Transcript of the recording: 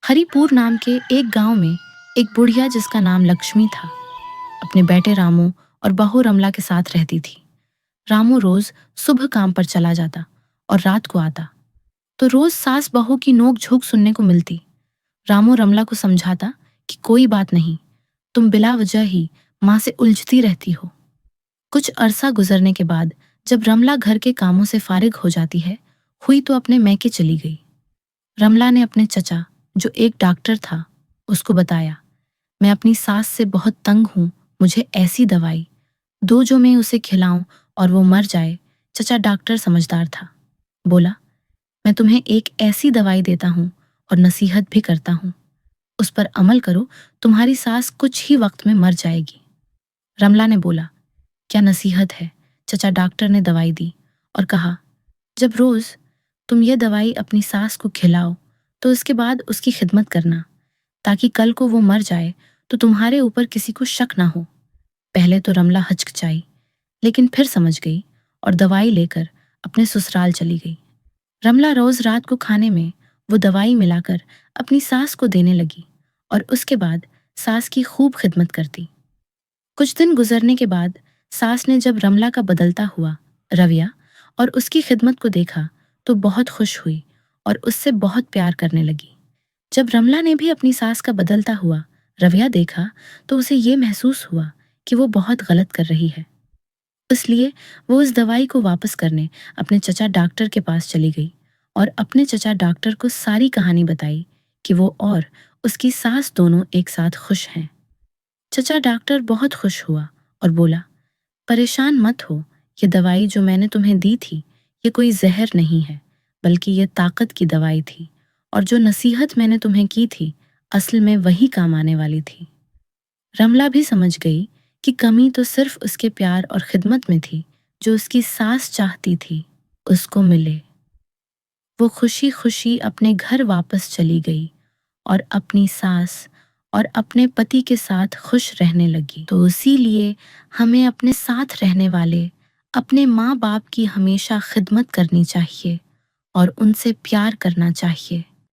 हरिपुर नाम के एक गांव में एक बुढ़िया जिसका नाम लक्ष्मी था अपने बेटे रामू और बहू रमला के साथ रहती थी। रामू रोज सुबह काम पर चला जाता और रात को आता, तो रोज सास बहू की नोक झोंक सुनने को मिलती। रामू रमला को समझाता कि कोई बात नहीं, तुम बिला वजह ही माँ से उलझती रहती हो। कुछ अरसा गुजरने के बाद जब रमला घर के कामों से फारिग हो जाती है, हुई तो अपने मैके चली गई। रमला ने अपने चचा, जो एक डॉक्टर था, उसको बताया, मैं अपनी सास से बहुत तंग हूँ, मुझे ऐसी दवाई दो जो मैं उसे खिलाऊं और वो मर जाए। चचा डॉक्टर समझदार था, बोला, मैं तुम्हें एक ऐसी दवाई देता हूँ और नसीहत भी करता हूँ, उस पर अमल करो, तुम्हारी सास कुछ ही वक्त में मर जाएगी। रमला ने बोला, क्या नसीहत है? चचा डॉक्टर ने दवाई दी और कहा, जब रोज तुम ये दवाई अपनी सास को खिलाओ तो उसके बाद उसकी खिदमत करना, ताकि कल को वो मर जाए तो तुम्हारे ऊपर किसी को शक ना हो। पहले तो रमला हचकिचाई, लेकिन फिर समझ गई और दवाई लेकर अपने ससुराल चली गई। रमला रोज रात को खाने में वो दवाई मिलाकर अपनी सास को देने लगी और उसके बाद सास की खूब खिदमत करती। कुछ दिन गुजरने के बाद सास ने जब रमला का बदलता हुआ रवैया और उसकी खिदमत को देखा तो बहुत खुश हुई और उससे बहुत प्यार करने लगी। जब रमला ने भी अपनी सास का बदलता हुआ रवैया देखा तो उसे ये महसूस हुआ कि वो बहुत गलत कर रही है। इसलिए वो उस दवाई को वापस करने अपने चचा डॉक्टर के पास चली गई और अपने चचा डॉक्टर को सारी कहानी बताई कि वो और उसकी सास दोनों एक साथ खुश हैं। चचा डॉक्टर बहुत खुश हुआ और बोला, परेशान मत हो, ये दवाई जो मैंने तुम्हें दी थी ये कोई जहर नहीं है, बल्कि ये ताकत की दवाई थी, और जो नसीहत मैंने तुम्हें की थी असल में वही काम आने वाली थी। रमला भी समझ गई कि कमी तो सिर्फ उसके प्यार और खिदमत में थी, जो उसकी सास चाहती थी उसको मिले। वो खुशी खुशी अपने घर वापस चली गई और अपनी सास और अपने पति के साथ खुश रहने लगी। तो इसीलिए हमें अपने साथ रहने वाले अपने माँ बाप की हमेशा खिदमत करनी चाहिए और उनसे प्यार करना चाहिए।